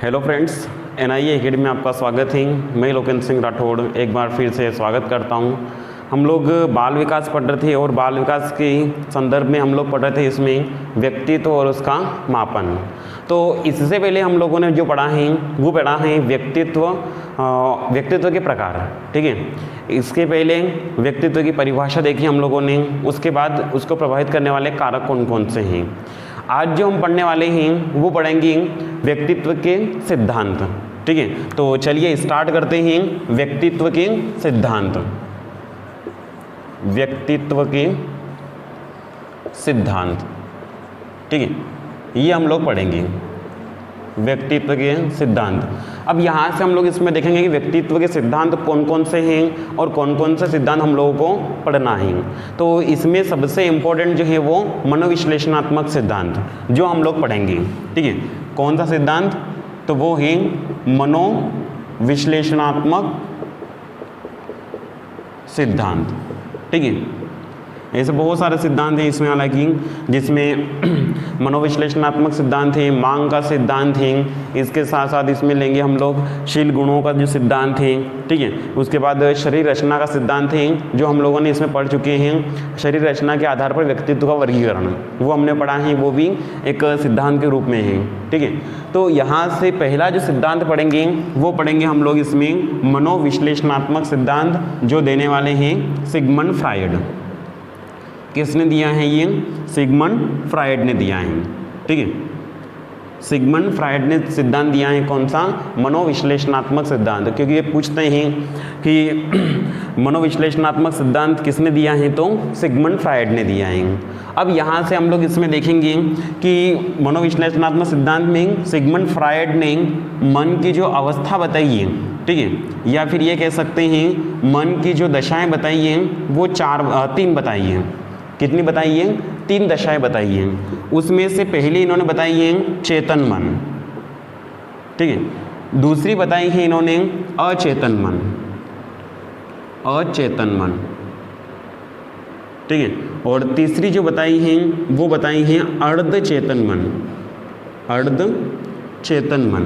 Hello friends, NIE academy में आपका स्वागत है। मैं लोकेंद्र सिंह राठौड़ एक बार फिर से स्वागत करता हूं। हम लोग बाल विकास पढ़ रहे थे और बाल विकास के संदर्भ में हम लोग पढ़ रहे थे इसमें व्यक्तित्व और उसका मापन। तो इससे पहले हम लोगों ने जो पढ़ा है वो पढ़ा है व्यक्तित्व के प्रकार, ठीक है। इसके पहले व्यक्तित्व की परिभाषा देखी हम लोगों ने, उसके बाद उसको प्रभावित करने वाले कारक कौन कौन से हैं। आज जो हम पढ़ने वाले हैं वो पढ़ेंगे व्यक्तित्व के सिद्धांत, ठीक है। तो चलिए स्टार्ट करते हैं व्यक्तित्व के सिद्धांत। व्यक्तित्व के सिद्धांत, ठीक है, ये हम लोग पढ़ेंगे व्यक्तित्व के सिद्धांत। अब यहाँ से हम लोग इसमें देखेंगे कि व्यक्तित्व के सिद्धांत कौन कौन से हैं और कौन कौन से सिद्धांत हम लोगों को पढ़ना है। तो इसमें सबसे इम्पोर्टेंट जो है वो मनोविश्लेषणात्मक सिद्धांत जो हम लोग पढ़ेंगे, ठीक है। कौन सा सिद्धांत? तो वो है मनोविश्लेषणात्मक सिद्धांत, ठीक है। ऐसे बहुत सारे सिद्धांत हैं इसमें, हालांकि जिसमें मनोविश्लेषणात्मक सिद्धांत है, मांग का सिद्धांत है, इसके साथ साथ इसमें लेंगे हम लोग शील गुणों का जो सिद्धांत है, ठीक है। उसके बाद शरीर रचना का सिद्धांत है जो हम लोगों ने इसमें पढ़ चुके हैं। शरीर रचना के आधार पर व्यक्तित्व का वर्गीकरण वो हमने पढ़ा है, वो भी एक सिद्धांत के रूप में है, ठीक है। तो यहाँ से पहला जो सिद्धांत पढ़ेंगे वो पढ़ेंगे हम लोग इसमें मनोविश्लेषणात्मक सिद्धांत, जो देने वाले हैं सिगमंड फ्रायड। किसने दिया है? ये सिगमंड फ्रायड ने दिया है, ठीक है। सिगमंड फ्रायड ने सिद्धांत दिया है कौन सा? मनोविश्लेषणात्मक सिद्धांत। क्योंकि ये पूछते हैं कि मनोविश्लेषणात्मक सिद्धांत किसने दिया है, तो सिगमंड फ्रायड ने दिया है। अब यहाँ से हम लोग इसमें देखेंगे कि मनोविश्लेषणात्मक सिद्धांत में सिगमंड फ्रायड ने मन की जो अवस्था बताई है, ठीक है, या फिर ये कह सकते हैं मन की जो दशाएं बताई हैं वो तीन बताई हैं। कितनी बताई है? 3 दशाएं बताई हैं। उसमें से पहली इन्होंने बताई है चेतन मन, ठीक है। दूसरी बताई है इन्होंने अचेतन मन, अचेतन मन, ठीक है। और तीसरी जो बताई है वो बताई है अर्धचेतन मन, अर्धचेतन मन।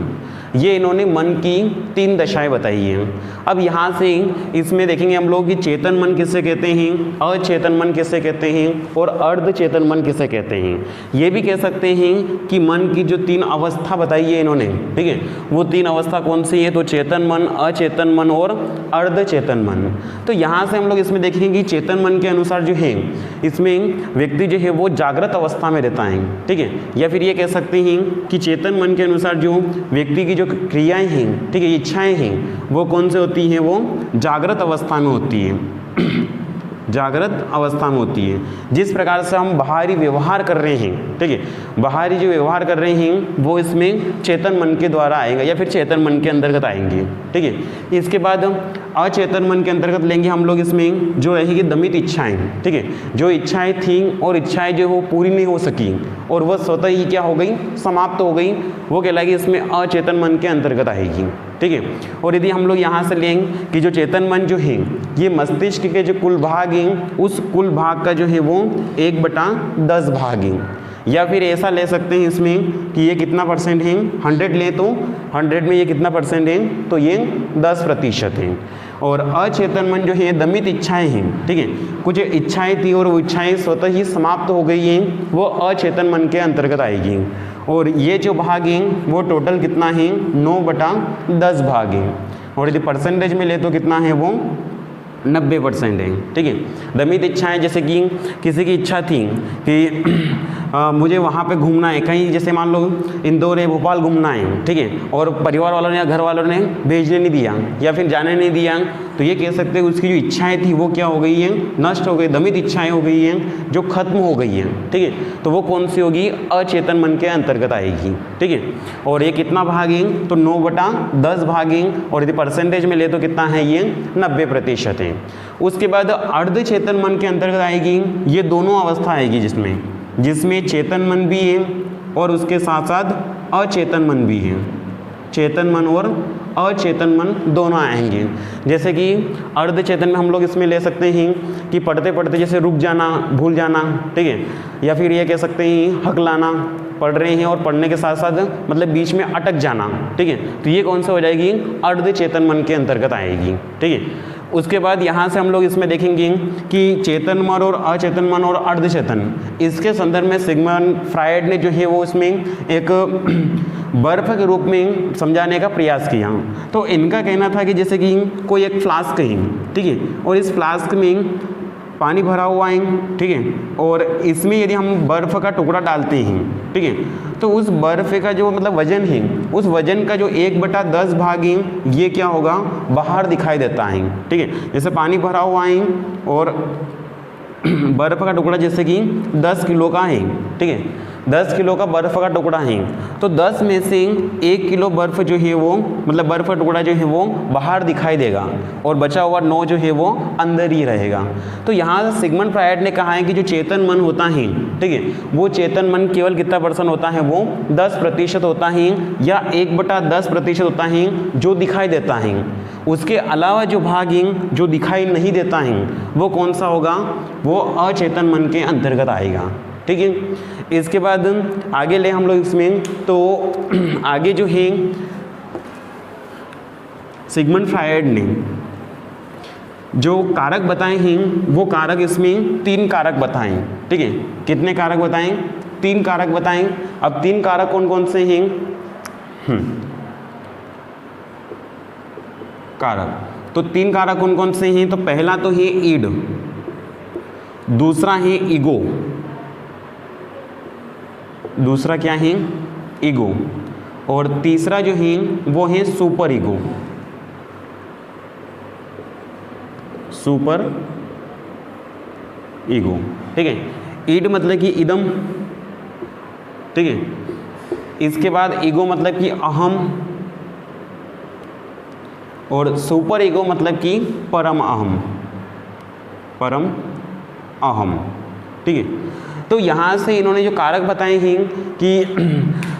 ये इन्होंने मन की 3 दशाएं बताई हैं। अब यहाँ से इसमें देखेंगे हम लोग कि चेतन मन किसे कहते हैं, अचेतन मन किसे कहते हैं और अर्धचेतन मन किसे कहते हैं। ये भी कह सकते हैं कि मन की जो 3 अवस्था बताई है इन्होंने, ठीक है, वो 3 अवस्था कौन सी है? तो चेतन मन, अचेतन मन और अर्धचेतन मन। तो यहाँ से हम लोग इसमें देखेंगे कि चेतन मन के अनुसार जो है इसमें व्यक्ति जो है वो जागृत अवस्था में रहता है, ठीक है। या फिर ये कह सकते हैं कि चेतन मन के अनुसार जो व्यक्ति की जो क्रियाएं हैं, ठीक है, इच्छाएं हैं, वो कौन से होती हैं? वो जागृत अवस्था में होती है, जागृत अवस्था में होती है। जिस प्रकार से हम बाहरी व्यवहार कर रहे हैं, ठीक है, बाहरी जो व्यवहार कर रहे हैं वो इसमें चेतन मन के द्वारा आएगा या फिर चेतन मन के अंतर्गत आएंगे, ठीक है। इसके बाद अचेतन मन के अंतर्गत लेंगे हम लोग इसमें जो रहेगी दमित इच्छाएं, ठीक है, जो इच्छाएं थी और इच्छाएं जो वो पूरी नहीं हो सकी और वह स्वतः ही क्या हो गई? समाप्त हो गई, वो कहलाएगी इसमें अचेतन मन के अंतर्गत आएगी, ठीक है। और यदि हम लोग यहाँ से लेंगे कि जो चेतन मन जो है ये मस्तिष्क के जो कुल भाग हैं उस कुल भाग का जो है वो 1/10 भाग है। या फिर ऐसा ले सकते हैं इसमें कि ये कितना परसेंट है? 100 लें तो 100 में ये कितना परसेंट है? तो ये 10% है। और अचेतन मन जो है दमित इच्छाएं हैं, ठीक है, कुछ इच्छाएं थी और वो इच्छाएं स्वतः ही समाप्त हो गई हैं, वो अचेतन मन के अंतर्गत आएगी। और ये जो भाग हैं वो टोटल कितना है? 9/10 भाग हैं। और यदि परसेंटेज में ले तो कितना है? वो 90% है, ठीक है। दमित इच्छाएं जैसे कि किसी की इच्छा थी कि मुझे वहाँ पे घूमना है, कहीं जैसे मान लो इंदौर है, भोपाल घूमना है, ठीक है, और परिवार वालों ने या घर वालों ने भेजने नहीं दिया या फिर जाने नहीं दिया, तो ये कह सकते हैं उसकी जो इच्छाएं थी वो क्या हो गई हैं? नष्ट हो गई, दमित इच्छाएं हो गई हैं, जो खत्म हो गई हैं, ठीक है। तो वो कौन सी होगी? अचेतन मन के अंतर्गत आएगी, ठीक है। और ये कितना भाग है? तो 9/10 भाग है। और यदि परसेंटेज में ले तो कितना है? ये 90% है। उसके बाद अर्धचेतन मन के अंतर्गत आएगी, ये दोनों अवस्था आएगी जिसमें चेतन मन भी है और उसके साथ साथ अचेतन मन भी है, चेतन मन और अचेतन मन दोनों आएंगे। जैसे कि अर्ध चेतन में हम लोग इसमें ले सकते हैं कि पढ़ते पढ़ते जैसे रुक जाना, भूल जाना, ठीक है, या फिर ये कह सकते हैं हकलाना, पढ़ रहे हैं और पढ़ने के साथ साथ मतलब बीच में अटक जाना, ठीक है, तो ये कौन सा हो जाएगी, अर्ध चेतन मन के अंतर्गत आएगी, ठीक है। उसके बाद यहाँ से हम लोग इसमें देखेंगे कि चेतन मन और अचेतन मन और अर्धचेतन, इसके संदर्भ में सिगमंड फ्रायड ने जो है वो इसमें एक बर्फ के रूप में समझाने का प्रयास किया। तो इनका कहना था कि जैसे कि कोई एक फ्लास्क है, ठीक है, और इस फ्लास्क में पानी भरा हुआ है, ठीक है, और इसमें यदि हम बर्फ़ का टुकड़ा डालते हैं, ठीक है, तो उस बर्फ़ का जो मतलब वजन है, उस वजन का जो 1/10 भाग है ये क्या होगा, बाहर दिखाई देता है, ठीक है। जैसे पानी भरा हुआ है और बर्फ़ का टुकड़ा जैसे कि 10 किलो का है, ठीक है, 10 किलो का बर्फ़ का टुकड़ा है, तो 10 में से 1 किलो बर्फ़ जो है वो मतलब बर्फ़ का टुकड़ा जो है वो बाहर दिखाई देगा और बचा हुआ 9 जो है वो अंदर ही रहेगा। तो यहाँ सिगमंड फ्रायड ने कहा है कि जो चेतन मन होता है, ठीक है, वो चेतन मन केवल कितना % होता है, वो 10% होता है या 1/10% होता है जो दिखाई देता है। उसके अलावा जो भाग है जो दिखाई नहीं देता है वो कौन सा होगा, वो अचेतन मन के अंतर्गत आएगा, ठीक है। इसके बाद आगे ले हम लोग इसमें, तो आगे जो है सिगमंड फ्रायड ने जो कारक बताए हैं वो कारक इसमें 3 कारक बताएं, ठीक है। कितने कारक बताएं, 3 कारक बताएं। अब 3 कारक कौन कौन से हैं, कारक, तो 3 कारक कौन कौन से हैं, तो पहला तो है ईड, दूसरा है ईगो, दूसरा क्या है, ईगो, और तीसरा जो है वो है सुपर ईगो, सुपर ईगो, ठीक है। ईड मतलब कि इदम, ठीक है, इसके बाद ईगो मतलब कि अहम, और सुपर ईगो मतलब कि परम अहम, परम अहम, ठीक है। तो यहाँ से इन्होंने जो कारक बताए हैं कि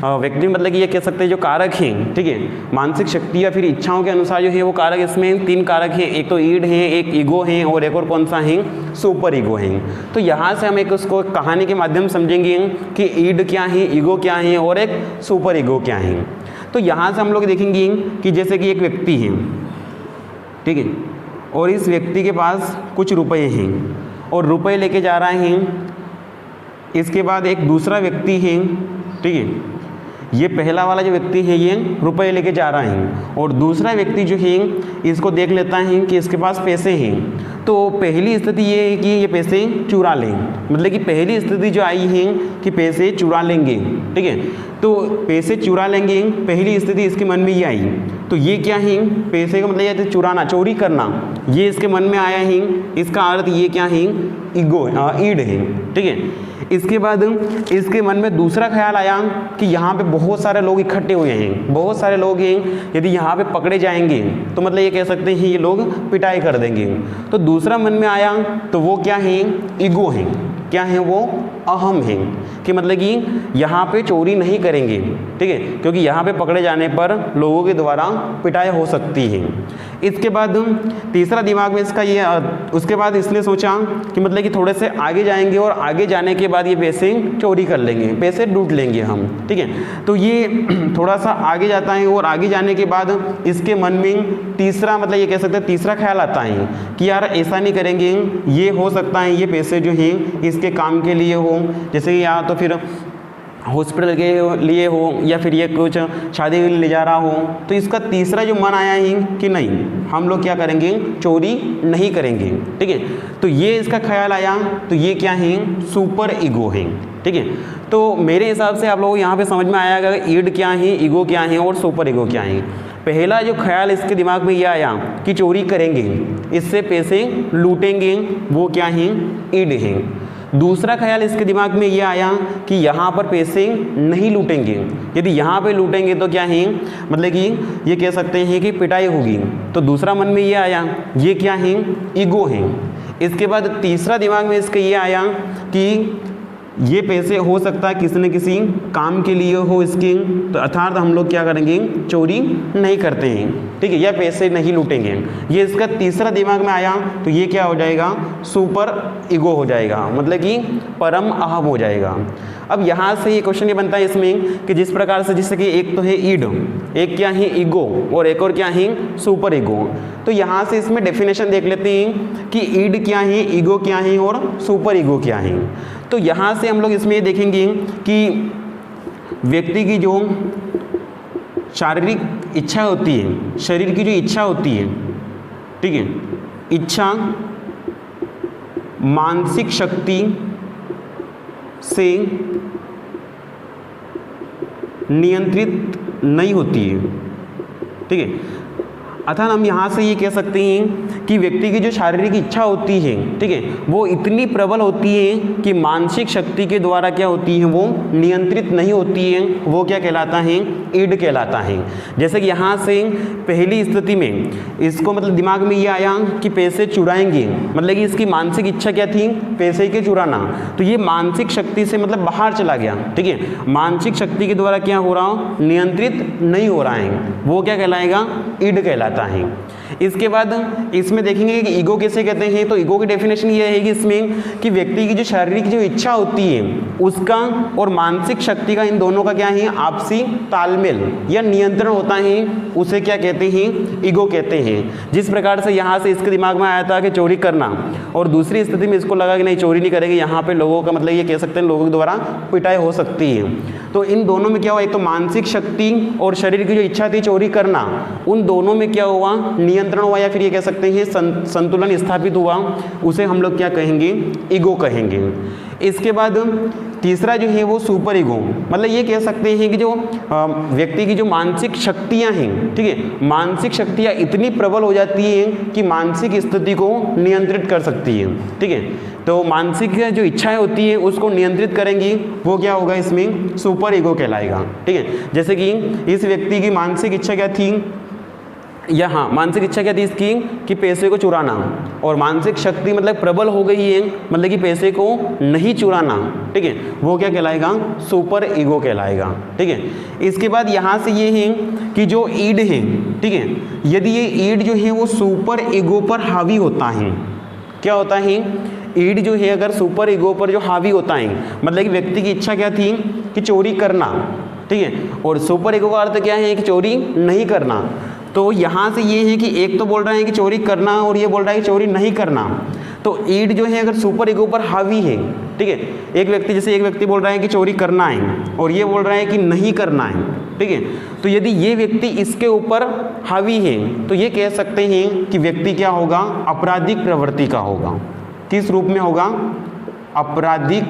व्यक्ति मतलब कि ये कह सकते हैं जो कारक हैं, ठीक है, मानसिक शक्ति या फिर इच्छाओं के अनुसार जो है वो कारक, इसमें 3 कारक हैं, एक तो ईड है, एक ईगो है और एक और कौन सा है, सुपर ईगो है। तो यहाँ से हम एक उसको कहानी के माध्यम समझेंगे कि ईड क्या है, ईगो क्या है और एक सुपर ईगो क्या है। तो यहाँ से हम लोग देखेंगे कि जैसे कि एक व्यक्ति है, ठीक है, और इस व्यक्ति के पास कुछ रुपए हैं और रुपए लेके जा रहे हैं। इसके बाद एक दूसरा व्यक्ति है, ठीक है, ये पहला वाला जो व्यक्ति है ये रुपए लेके जा रहा है और दूसरा व्यक्ति जो है इसको देख लेता है कि इसके पास पैसे हैं। तो पहली स्थिति ये है कि ये पैसे चुरा लें, मतलब कि पहली स्थिति जो आई है कि पैसे चुरा लेंगे, ठीक है, तो पैसे चुरा लेंगे, पहली स्थिति इसके मन में ये आई। तो ये क्या है, पैसे का मतलब ये चुराना, चोरी करना, ये इसके मन में आया है, इसका अर्थ ये क्या है, ईगो, ईड है, ठीक है। इसके बाद इसके मन में दूसरा ख्याल आया कि यहाँ पे बहुत सारे लोग इकट्ठे हुए हैं, बहुत सारे लोग हैं, यदि यहाँ पे पकड़े जाएंगे तो मतलब ये कह सकते हैं ये लोग पिटाई कर देंगे। तो दूसरा मन में आया तो वो क्या है, ईगो है, क्या है वो, अहम है, कि मतलब कि यहाँ पे चोरी नहीं करेंगे, ठीक है, क्योंकि यहाँ पे पकड़े जाने पर लोगों के द्वारा पिटाई हो सकती है। इसके बाद तीसरा दिमाग में इसका ये, उसके बाद इसने सोचा कि मतलब कि थोड़े से आगे जाएंगे और आगे जाने के बाद ये पैसे चोरी कर लेंगे, पैसे लूट लेंगे हम, ठीक है। तो ये थोड़ा सा आगे जाता है और आगे जाने के बाद इसके मन में तीसरा मतलब ये कह सकते हैं तीसरा ख्याल आता है कि यार ऐसा नहीं करेंगे, ये हो सकता है ये पैसे जो हैं इसके काम के लिए हो, जैसे कि या तो फिर हॉस्पिटल के लिए हो या फिर ये कुछ शादी के लिए ले जा रहा हो। तो इसका तीसरा जो मन आया है कि नहीं, हम लोग क्या करेंगे, चोरी नहीं करेंगे, ठीक है। तो ये इसका ख्याल आया, तो ये क्या है, सुपर ईगो है, ठीक है। तो मेरे हिसाब से आप लोगों को यहाँ पे समझ में आया कि ईड क्या है, ईगो क्या है और सुपर ईगो क्या है। पहला जो ख्याल इसके दिमाग में ये आया कि चोरी करेंगे, इससे पैसे लूटेंगे, वो क्या है, ईड है। दूसरा ख्याल इसके दिमाग में ये आया कि यहाँ पर पैसे नहीं लूटेंगे, यदि यहाँ पे लूटेंगे तो क्या है, मतलब कि ये कह सकते हैं कि पिटाई होगी। तो दूसरा मन में ये आया, ये क्या है, ईगो है। इसके बाद तीसरा दिमाग में इसके ये आया कि ये पैसे हो सकता है किसी न किसी काम के लिए हो इसके, तो अर्थात हम लोग क्या करेंगे, चोरी नहीं करते हैं, ठीक है, या पैसे नहीं लूटेंगे। ये इसका तीसरा दिमाग में आया तो ये क्या हो जाएगा, सुपर ईगो हो जाएगा, मतलब कि परम अहम हो जाएगा। अब यहाँ से ये क्वेश्चन ये बनता है इसमें कि जिस प्रकार से, जैसे कि एक तो है ईड, एक क्या है ईगो, और एक और क्या है सुपर ईगो। तो यहाँ से इसमें डेफिनेशन देख लेते हैं कि ईड क्या है, ईगो क्या है और सुपर ईगो क्या है। तो यहाँ से हम लोग इसमें ये देखेंगे कि व्यक्ति की जो शारीरिक इच्छा होती है, शरीर की जो इच्छा होती है, ठीक है, इच्छा मानसिक शक्ति से नियंत्रित नहीं होती है, ठीक है। अर्थात हम यहाँ से ये कह सकते हैं कि व्यक्ति की जो शारीरिक इच्छा होती है, ठीक है, वो इतनी प्रबल होती है कि मानसिक शक्ति के द्वारा क्या होती है, वो नियंत्रित नहीं होती है। वो क्या कहलाता है, ईड कहलाता है। जैसे कि यहाँ से पहली स्थिति में इसको मतलब दिमाग में ये आया कि पैसे चुराएंगे, मतलब कि इसकी मानसिक इच्छा क्या थी, पैसे के चुराना, तो ये मानसिक शक्ति से मतलब बाहर चला गया, ठीक है, मानसिक शक्ति के द्वारा क्या हो रहा, नियंत्रित नहीं हो रहा है, वो क्या कहलाएगा, ईड कहलाता है। इसके बाद इसमें देखेंगे कि ईगो किसे कहते हैं। तो ईगो की डेफिनेशन ये है कि इसमें कि व्यक्ति की जो शारीरिक जो इच्छा होती है उसका और मानसिक शक्ति का, इन दोनों का क्या है, आपसी तालमेल या नियंत्रण होता है, उसे क्या कहते हैं, ईगो कहते हैं। जिस प्रकार से यहाँ से इसके दिमाग में आया था कि चोरी करना, और दूसरी स्थिति में इसको लगा कि नहीं चोरी नहीं करेंगे, यहाँ पे लोगों का मतलब ये कह सकते हैं लोगों के द्वारा पिटाई हो सकती है। तो इन दोनों में क्या हुआ, एक तो मानसिक शक्ति और शरीर की जो इच्छा थी चोरी करना, उन दोनों में क्या हुआ, नियंत्रण हुआ, या फिर ये कह सकते हैं संतुलन स्थापित हुआ, उसे हम लोग क्या कहेंगे, ईगो कहेंगे। इसके बाद तीसरा जो है वो सुपर ईगो, मतलब ये कह सकते हैं कि जो व्यक्ति की जो मानसिक शक्तियां हैं, ठीक है, मानसिक शक्तियां इतनी प्रबल हो जाती हैं कि मानसिक स्थिति को नियंत्रित कर सकती है, ठीक है। तो मानसिक जो इच्छाएं होती हैं उसको नियंत्रित करेंगी, वो क्या होगा, इसमें सुपर ईगो कहलाएगा, ठीक है। जैसे कि इस व्यक्ति की मानसिक इच्छा क्या थी, या हाँ, मानसिक इच्छा क्या थी इसकी कि पैसे को चुराना, और मानसिक शक्ति मतलब प्रबल हो गई है, मतलब कि पैसे को नहीं चुराना, ठीक है, वो क्या कहलाएगा, सुपर ईगो कहलाएगा, ठीक है। इसके बाद यहाँ से ये है कि जो ईड है, ठीक है, यदि ये ईड जो है वो सुपर ईगो पर हावी होता है, क्या होता है, ईड जो है अगर सुपर ईगो पर जो हावी होता है, मतलब कि व्यक्ति की इच्छा क्या थी कि चोरी करना, ठीक है, और सुपर ईगो का अर्थ क्या है कि चोरी नहीं करना। तो यहाँ से ये है कि एक तो बोल रहा है कि चोरी करना, और ये बोल रहा है कि चोरी नहीं करना। तो ईड जो है अगर सुपर ईगो पर हावी है, ठीक है, एक व्यक्ति, जैसे एक व्यक्ति बोल रहा है कि चोरी करना है, और ये बोल रहा है कि नहीं करना है, ठीक है, तो यदि ये व्यक्ति इसके ऊपर हावी है तो ये कह सकते हैं कि व्यक्ति क्या होगा, आपराधिक प्रवृत्ति का होगा। किस रूप में होगा, आपराधिक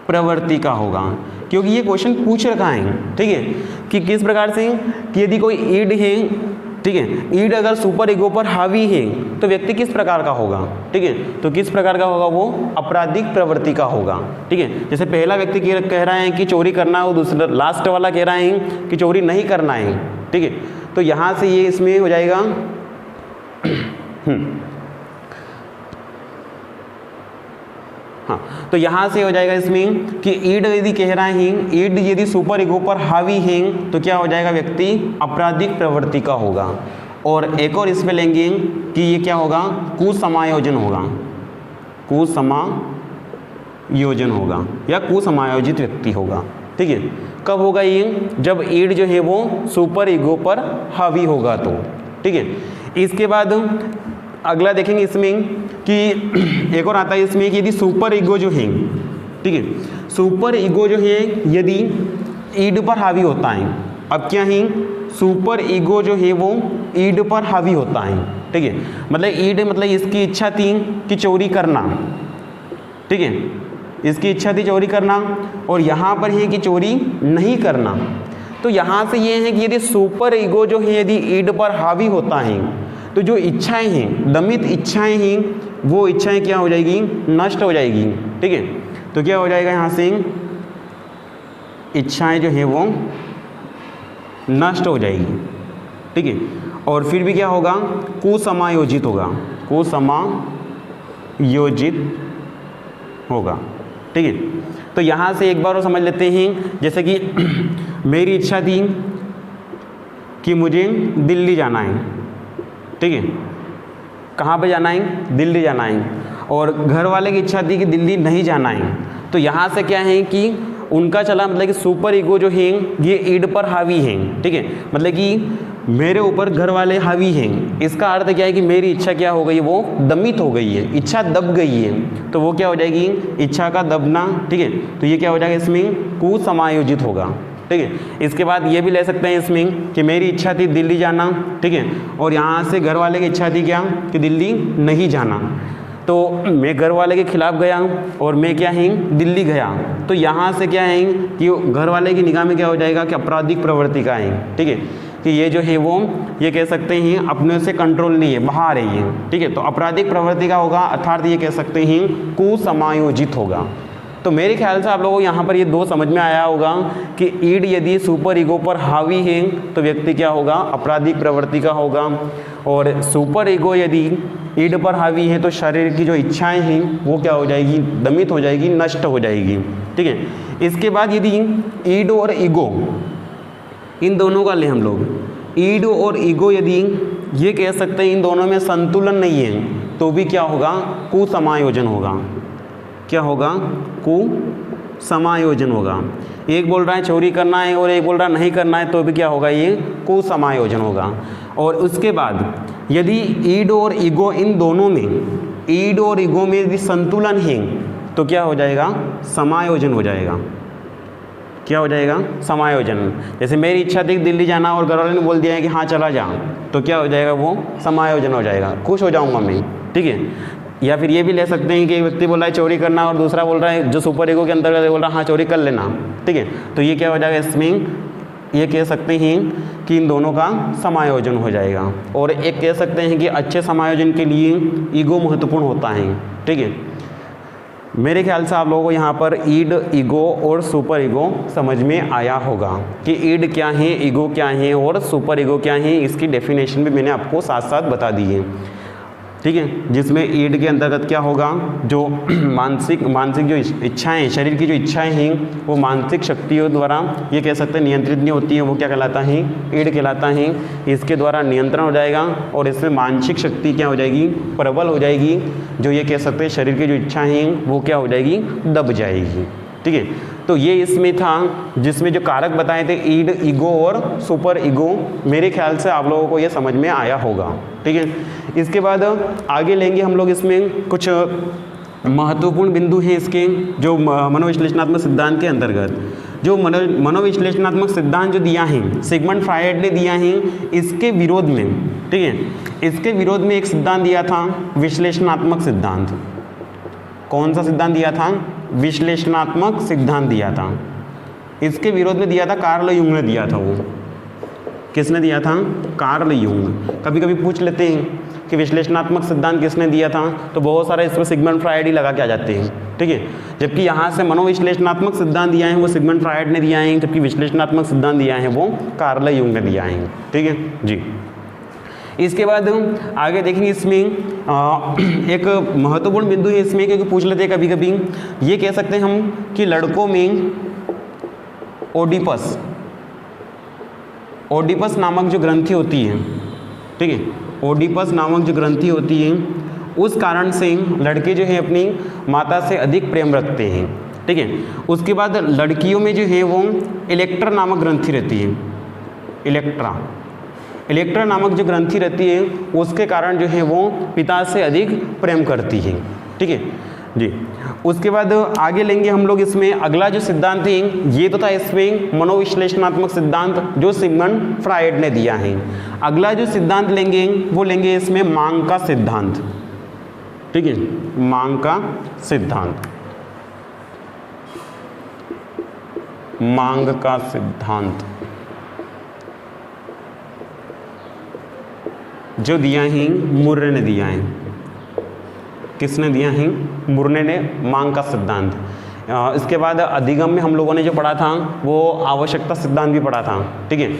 प्रवृत्ति का होगा, क्योंकि ये क्वेश्चन पूछ रखा है, ठीक है, कि किस प्रकार से, कि यदि कोई ईड है, ठीक है, ईड अगर सुपर ईगो पर हावी है तो व्यक्ति किस प्रकार का होगा, ठीक है, तो किस प्रकार का होगा, वो आपराधिक प्रवृत्ति का होगा, ठीक है। जैसे पहला व्यक्ति कह रहा है कि चोरी करना, और दूसरा लास्ट वाला कह रहा है कि चोरी नहीं करना है, ठीक है। तो यहाँ से ये इसमें हो जाएगा हाँ, तो यहाँ से हो जाएगा इसमें कि ईड यदि कह रहा है, ईड यदि सुपर ईगो पर हावी है तो क्या हो जाएगा, व्यक्ति आपराधिक प्रवृत्ति का होगा। और एक और इसमें लेंगे कि ये क्या होगा, कुसमायोजन होगा, कुसमायोजन होगा या कुसमायोजित व्यक्ति होगा, ठीक है। कब होगा ये, जब ईड जो है वो सुपर ईगो पर हावी होगा तो, ठीक है। इसके बाद अगला देखेंगे इसमें कि एक और आता है इसमें कि यदि सुपर ईगो जो है, ठीक है, सुपर ईगो जो है यदि ईड पर हावी होता है, अब क्या है, सुपर ईगो जो है वो ईड पर हावी होता है, ठीक है, मतलब ईड मतलब इसकी इच्छा थी कि चोरी करना, ठीक है, इसकी इच्छा थी चोरी करना, और यहाँ पर है कि चोरी नहीं करना। तो यहाँ से ये है कि यदि सुपर ईगो जो है यदि ईड पर हावी होता है तो जो इच्छाएं हैं, दमित इच्छाएं हैं, वो इच्छाएं क्या हो जाएगी, नष्ट हो जाएगी, ठीक है। तो क्या हो जाएगा, यहाँ से इच्छाएं जो है वो नष्ट हो जाएगी, ठीक है। और फिर भी क्या होगा, कुसमायोजित होगा, कुसमायोजित होगा, ठीक है। तो यहाँ से एक बार और समझ लेते हैं, जैसे कि मेरी इच्छा थी कि मुझे दिल्ली जाना है, ठीक है, कहाँ पे जाना है, दिल्ली जाना है, और घर वाले की इच्छा थी कि दिल्ली नहीं जाना है। तो यहाँ से क्या है कि उनका चला, मतलब कि सुपर ईगो जो है ये ईड पर हावी है, ठीक है, मतलब कि मेरे ऊपर घर वाले हावी हैं। इसका अर्थ क्या है कि मेरी इच्छा क्या हो गई, वो दमित हो गई है, इच्छा दब गई है। तो वो क्या हो जाएगी, इच्छा का दबना, ठीक है। तो ये क्या हो जाएगा, इसमें कुसमायोजित होगा, ठीक है। इसके बाद ये भी ले सकते हैं इसमें कि मेरी इच्छा थी दिल्ली जाना, ठीक है, और यहाँ से घर वाले की इच्छा थी क्या, कि दिल्ली नहीं जाना। तो मैं घर वाले के खिलाफ गया और मैं क्या है, दिल्ली गया। तो यहाँ से क्या है कि घर वाले की निगाह में क्या हो जाएगा कि आपराधिक प्रवृत्ति का है, ठीक है, कि ये जो है वो ये कह सकते हैं अपने से कंट्रोल नहीं है, बाहर है ये, ठीक है। तो आपराधिक प्रवृत्ति का होगा, अर्थात ये कह सकते हैं कुसमायोजित होगा। तो मेरे ख्याल से आप लोगों को यहाँ पर ये दो समझ में आया होगा कि ईड यदि सुपर ईगो पर हावी है तो व्यक्ति क्या होगा, आपराधिक प्रवृत्ति का होगा, और सुपर ईगो यदि ईड पर हावी है तो शरीर की जो इच्छाएं हैं वो क्या हो जाएगी, दमित हो जाएगी, नष्ट हो जाएगी, ठीक है। इसके बाद यदि ईड और ईगो इन दोनों का ले हम लोग, ईड और ईगो यदि ये कह सकते हैं इन दोनों में संतुलन नहीं है तो भी क्या होगा, कुसमायोजन होगा। क्या होगा, कुसमायोजन होगा। एक बोल रहा है चोरी करना है और एक बोल रहा नहीं करना है तो भी क्या होगा, ये कुसमायोजन होगा। और उसके बाद यदि ईड और ईगो इन दोनों में, ईड और ईगो में यदि संतुलन है तो क्या हो जाएगा, समायोजन हो जाएगा। क्या हो जाएगा, समायोजन। जैसे मेरी इच्छा थी दिल्ली जाना और घर वाले ने बोल दिया है कि हाँ चला जा, तो क्या हो जाएगा, वो समायोजन हो जाएगा, खुश हो जाऊंगा मैं, ठीक है। या फिर ये भी ले सकते हैं कि एक व्यक्ति बोल रहा है चोरी करना और दूसरा बोल रहा है जो सुपर ईगो के अंतर्गत बोल रहा है हाँ चोरी कर लेना, ठीक है। तो ये क्या हो जाएगा, इसमें ये कह सकते हैं कि इन दोनों का समायोजन हो जाएगा। और एक कह सकते हैं कि अच्छे समायोजन के लिए ईगो महत्वपूर्ण होता है, ठीक है। मेरे ख्याल से आप लोगों को यहाँ पर ईड, ईगो और सुपर ईगो समझ में आया होगा कि ईड क्या है, ईगो क्या है और सुपर ईगो क्या है। इसकी डेफिनेशन भी मैंने आपको साथ साथ बता दी है, ठीक है। जिसमें ईड के अंतर्गत क्या होगा, जो मानसिक जो इच्छाएं, शरीर की जो इच्छाएं हैं वो मानसिक शक्तियों द्वारा ये कह सकते हैं नियंत्रित नहीं होती हैं, वो क्या कहलाता है, ईड कहलाता है। इसके द्वारा नियंत्रण हो जाएगा और इसमें मानसिक शक्ति क्या हो जाएगी, प्रबल हो जाएगी। जो ये कह सकते हैं शरीर की जो इच्छाएं हैं वो क्या हो जाएगी, दब जाएगी, ठीक है। तो ये इसमें था जिसमें जो कारक बताए थे ईड, ईगो और सुपर ईगो। मेरे ख्याल से आप लोगों को ये समझ में आया होगा, ठीक है। इसके बाद आगे लेंगे हम लोग इसमें कुछ महत्वपूर्ण बिंदु हैं इसके, जो मनोविश्लेषणात्मक सिद्धांत के अंतर्गत जो मनोविश्लेषणात्मक सिद्धांत जो दिया है, सिगमंड फ्रायड ने दिया है, इसके विरोध में, ठीक है, इसके विरोध में एक सिद्धांत दिया था, विश्लेषणात्मक सिद्धांत। कौन सा सिद्धांत दिया था, विश्लेषणात्मक सिद्धांत दिया था। इसके विरोध में दिया था कार्ल यूंग ने दिया था। वो किसने दिया था, कार्ल यूंग। कभी कभी पूछ लेते हैं कि विश्लेषणात्मक सिद्धांत किसने दिया था, तो बहुत सारे इसमें सिगमंड फ्रायड ही लगा के आ जाते हैं, ठीक है। जबकि यहाँ से मनोविश्लेषणात्मक सिद्धांत दिया है वो सिगमंड फ्रायड ने दिया है, जबकि विश्लेषणात्मक सिद्धांत दिया है वो कार्ल यूंग ने दिया है, ठीक है जी। इसके बाद आगे देखेंगे इसमें एक महत्वपूर्ण बिंदु है इसमें, क्योंकि पूछ लेते हैं कभी कभी, ये कह सकते हैं हम कि लड़कों में ओडिपस नामक जो ग्रंथि होती है, ठीक है, ओडिपस नामक जो ग्रंथि होती है उस कारण से लड़के जो है अपनी माता से अधिक प्रेम रखते हैं, ठीक है। उसके बाद लड़कियों में जो है वो इलेक्ट्रा नामक ग्रंथि रहती है, इलेक्ट्रा नामक जो ग्रंथि रहती है उसके कारण जो है वो पिता से अधिक प्रेम करती है, ठीक है जी। उसके बाद आगे लेंगे हम लोग इसमें अगला जो सिद्धांत है, ये तो था इसमें मनोविश्लेषणात्मक सिद्धांत जो सिगमंड फ्रायड ने दिया है। अगला जो सिद्धांत लेंगे वो लेंगे इसमें मांग का सिद्धांत, ठीक है, मांग का सिद्धांत, मांग का सिद्धांत जो दिया है मुर्रे ने दिया है। किसने दिया है, मुर्रे ने मांग का सिद्धांत। इसके बाद अधिगम में हम लोगों ने जो पढ़ा था वो आवश्यकता सिद्धांत भी पढ़ा था, ठीक है।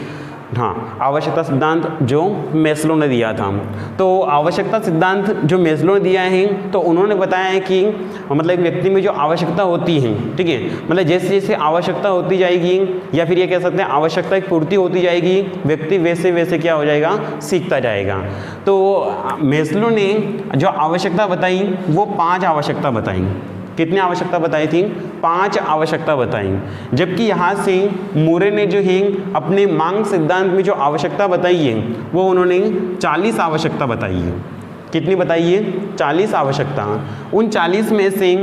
हाँ, आवश्यकता सिद्धांत जो मेस्लो ने दिया था। तो आवश्यकता सिद्धांत जो मेस्लो ने दिया है, तो उन्होंने बताया है कि मतलब व्यक्ति में जो आवश्यकता होती है, ठीक है, मतलब जैसे जैसे आवश्यकता होती जाएगी, या फिर ये कह सकते हैं आवश्यकता की पूर्ति होती जाएगी, व्यक्ति वैसे वैसे क्या हो जाएगा, सीखता जाएगा। तो मेस्लो ने जो आवश्यकता बताई वो 5 आवश्यकता बताई। कितनी आवश्यकता बताई थी? 5 आवश्यकता बताई। जबकि यहाँ से मूरे ने जो है अपने मांग सिद्धांत में जो आवश्यकता बताई है वो उन्होंने 40 आवश्यकता बताई है। कितनी बताई है? 40 आवश्यकता। उन 40 में से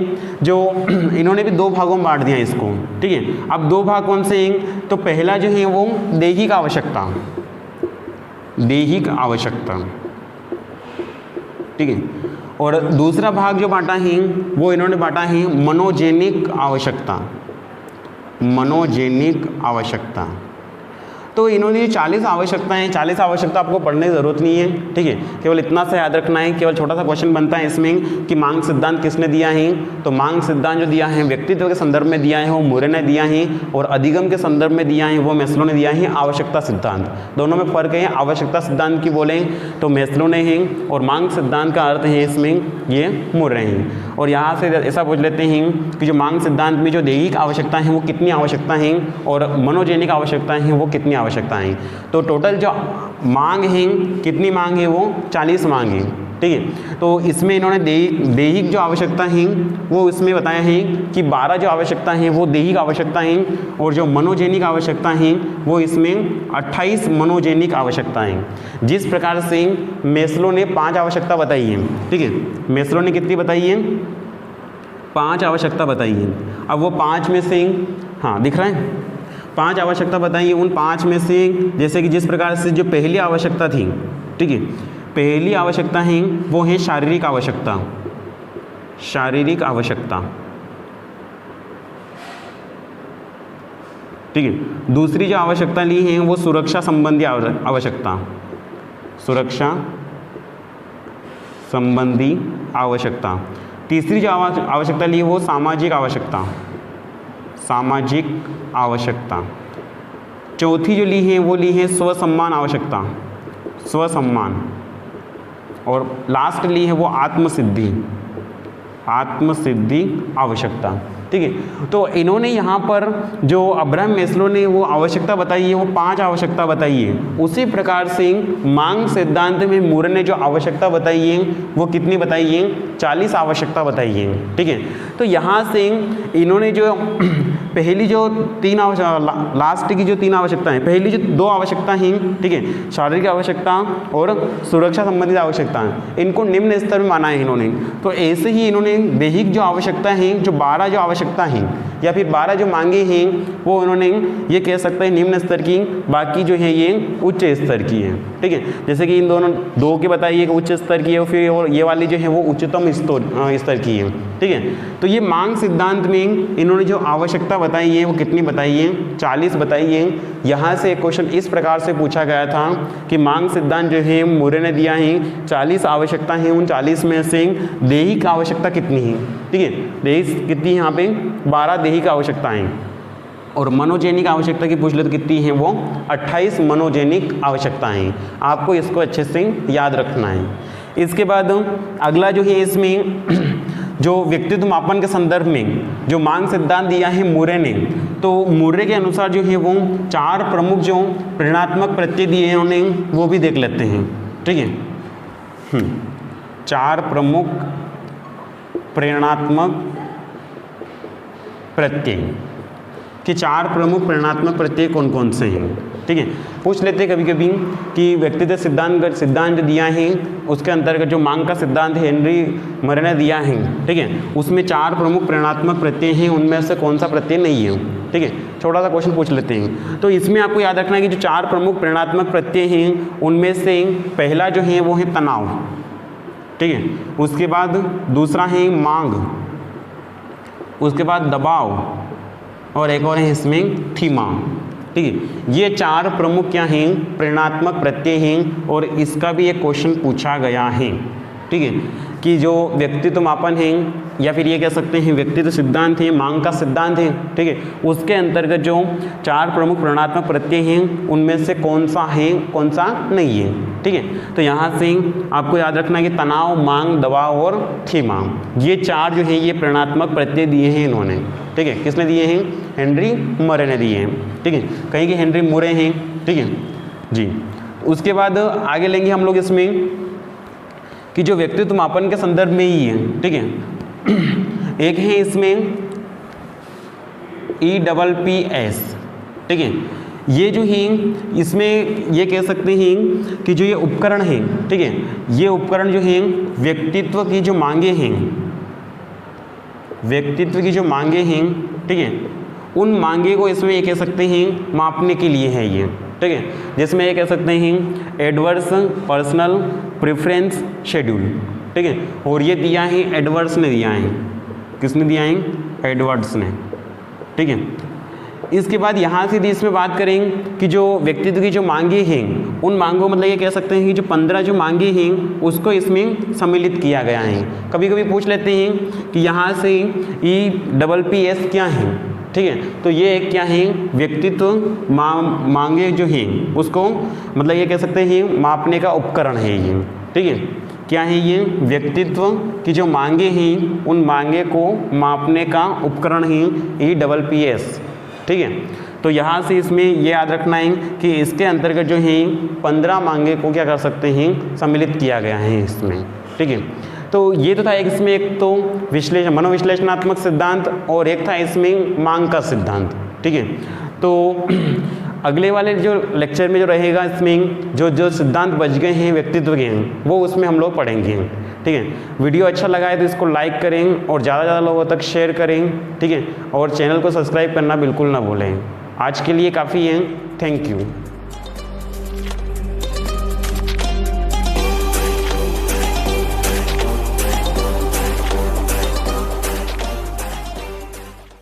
जो इन्होंने भी 2 भागों में बांट दिया इसको, ठीक है। अब 2 भाग कौन से हैं? तो पहला जो है वो दैहिक आवश्यकता, दैहिक आवश्यकता, ठीक है। और दूसरा भाग जो बांटा है वो इन्होंने बांटा है मनोजेनिक आवश्यकता, मनोजेनिक आवश्यकता। तो इन्होंने 40 आवश्यकताएं, 40 आवश्यकता आपको पढ़ने की ज़रूरत नहीं है, ठीक है, केवल इतना से याद रखना है। केवल छोटा सा क्वेश्चन बनता है इसमें कि मांग सिद्धांत किसने दिया है। तो मांग सिद्धांत जो दिया है व्यक्तित्व के संदर्भ में दिया है वो मूरे ने दिया है, और अधिगम के संदर्भ में दिया है वो मेस्लो ने दिया है आवश्यकता सिद्धांत। दोनों में फ़र्क है। आवश्यकता सिद्धांत की बोलें तो मेस्लो ने है, और मांग सिद्धांत का अर्थ है इसमें ये मूरे हैं। और यहाँ से ऐसा पूछ लेते हैं कि जो मांग सिद्धांत में जो दैहिक आवश्यकता है वो कितनी आवश्यकता हैं, और मनोजेनिक आवश्यकता हैं वो कितनी आवश्यकताएं। तो टोटल जो मांग है, कितनी मांग है? वो 40 मांग है, ठीक है। तो इसमें इन्होंने दैहिक जो आवश्यकता है वो इसमें बताया है कि 12 जो आवश्यकता है वो दैहिक आवश्यकता हैं, और जो मनोजेनिक आवश्यकता हैं वो इसमें 28 मनोजेनिक आवश्यकताएं। जिस प्रकार से मेस्लो ने 5 आवश्यकता बताई है, ठीक है, मेस्लो ने कितनी बताई है? 5 आवश्यकता बताई है। अब वो 5 में से, हाँ दिख रहा है, 5 आवश्यकता बताई है। उन 5 में से जैसे कि जिस प्रकार से जो पहली आवश्यकता थी, ठीक है, पहली आवश्यकता है वो है शारीरिक आवश्यकता, शारीरिक आवश्यकता, ठीक है। दूसरी जो आवश्यकता ली है वो सुरक्षा संबंधी आवश्यकता, सुरक्षा संबंधी आवश्यकता। तीसरी जो आवश्यकता ली है वो सामाजिक आवश्यकता, सामाजिक आवश्यकता। चौथी जो ली है वो ली है स्वसम्मान आवश्यकता, स्वसम्मान। और लास्ट ली है वो आत्मसिद्धि, आत्मसिद्धि आवश्यकता, ठीक है। तो इन्होंने यहाँ पर जो अब्राहम मेस्लो ने वो आवश्यकता बताई है वो 5 आवश्यकता बताई है। उसी प्रकार से मांग सिद्धांत में मूरे ने जो आवश्यकता बताई है वो कितनी बताई है? 40 आवश्यकता बताई है, ठीक है। तो यहाँ से इन्होंने जो पहली जो 3 लास्ट की जो 3 आवश्यकताएं, पहली जो 2 आवश्यकता हैं, ठीक है, शारीरिक आवश्यकता और सुरक्षा संबंधित आवश्यकताएं, इनको निम्न स्तर में माना है इन्होंने। तो ऐसे ही इन्होंने दैहिक जो आवश्यकता हैं, जो 12 जो आवश्यकता हैं या फिर 12 जो मांगे हैं वो उन्होंने ये कह सकते हैं निम्न स्तर की, बाकी जो है ये उच्च स्तर की है, ठीक है। जैसे कि इन दोनों 2 की बताइए कि उच्च स्तर की है, और फिर ये वाली जो है वो उच्चतम स्तर की है, ठीक है। तो ये मांग सिद्धांत में इन्होंने जो आवश्यकता बताई है वो कितनी बताई है? 40 बताई है। यहाँ से एक क्वेश्चन इस प्रकार से पूछा गया था कि मांग सिद्धांत जो है मूरे ने दिया है 40 आवश्यकता है, उन 40 में से दैहिक आवश्यकता कितनी है, ठीक है, दैहिक कितनी है? यहाँ पे 12 दैहिक आवश्यकताएं, और मनोजेनिक आवश्यकता की पूछ ले तो कितनी है? वो 28 मनोजेनिक आवश्यकताएं। आपको इसको अच्छे से याद रखना है। इसके बाद अगला जो है इसमें जो व्यक्तित्व मापन के संदर्भ में जो मांग सिद्धांत दिया है मूरे ने, तो मूरे के अनुसार जो है वो 4 प्रमुख जो प्रेरणात्मक प्रत्यय दिए हैं उन्हें वो भी देख लेते हैं, ठीक है। 4 प्रमुख प्रेरणात्मक प्रत्यय कि 4 प्रमुख प्रेरणात्मक प्रत्यय कौन कौन से हैं, ठीक है। पूछ लेते हैं कभी कभी कि व्यक्तित्व सिद्धांत जो दिया है उसके अंतर्गत जो मांग का सिद्धांत हेनरी मरे ने दिया है, ठीक है, उसमें 4 प्रमुख प्रेरणात्मक प्रत्यय हैं, उनमें से कौन सा प्रत्यय नहीं है, ठीक है। छोटा सा क्वेश्चन पूछ लेते हैं। तो इसमें आपको याद रखना है कि जो 4 प्रमुख प्रेरणात्मक प्रत्यय हैं उनमें से पहला जो है वो है तनाव, ठीक है, उसके बाद दूसरा है मांग, उसके बाद दबाव, और एक और है इसमें थीमा, ठीक है। ये 4 प्रमुख क्या हैं? प्रेरणात्मक प्रत्यय हैं, और इसका भी एक क्वेश्चन पूछा गया है, ठीक है, कि जो व्यक्तित्व मापन है या फिर ये कह सकते हैं व्यक्तित्व सिद्धांत है, मांग का सिद्धांत है, ठीक है, उसके अंतर्गत जो 4 प्रमुख प्रणनात्मक प्रत्यय हैं उनमें से कौन सा है कौन सा नहीं है, ठीक है। तो यहाँ से आपको याद रखना है कि तनाव, मांग, दबाव और खेमा, ये 4 जो है ये प्रणनात्मक प्रत्यय दिए हैं इन्होंने, ठीक है। किसने दिए हैं? हेनरी मुरे ने दिए हैं, ठीक है। कहीं के हेनरी मुरे हैं, ठीक है जी। उसके बाद आगे लेंगे हम लोग इसमें कि जो व्यक्तित्व मापन के संदर्भ में ही है, ठीक है। एक है इसमें EPPS, ठीक है। ये जो है इसमें ये कह सकते हैं कि जो ये उपकरण है, ठीक है, ये उपकरण जो है व्यक्तित्व की जो मांगे हैं, व्यक्तित्व की जो मांगे हैं, ठीक है, उन मांगे को इसमें ये कह सकते हैं मापने के लिए है ये, ठीक है। जिसमें ये कह सकते हैं एडवर्स पर्सनल प्रेफरेंस शेड्यूल, ठीक है। और ये दिया है एडवर्ड्स ने दिया है, किसने दिया है? एडवर्ड्स ने, ठीक है। इसके बाद यहाँ से इसमें बात करें कि जो व्यक्तित्व की जो मांगे हैं उन मांगों मतलब ये कह सकते हैं कि जो 15 जो मांगे हैं उसको इसमें सम्मिलित किया गया है। कभी कभी पूछ लेते हैं कि यहाँ से EPPS क्या है, ठीक है। तो ये क्या है? व्यक्तित्व मांगे जो हैं उसको मतलब ये कह सकते हैं मापने का उपकरण है ये, ठीक है। क्या है ये? व्यक्तित्व की जो मांगे हैं उन मांगे को मापने का उपकरण है EPPS, ठीक है। तो यहाँ से इसमें ये याद रखना है कि इसके अंतर्गत जो है 15 मांगे को क्या कर सकते हैं? सम्मिलित किया गया है इसमें, ठीक है। तो ये तो था इसमें एक तो मनोविश्लेषणात्मक सिद्धांत और एक था इसमें मांग का सिद्धांत, ठीक है। तो अगले वाले जो लेक्चर में जो रहेगा इसमें जो सिद्धांत बच गए हैं व्यक्तित्व के हैं वो उसमें हम लोग पढ़ेंगे, ठीक है। वीडियो अच्छा लगा है तो इसको लाइक करें और ज़्यादा से ज़्यादा लोगों तक शेयर करें, ठीक है। और चैनल को सब्सक्राइब करना बिल्कुल ना भूलें। आज के लिए काफ़ी है, थैंक यू।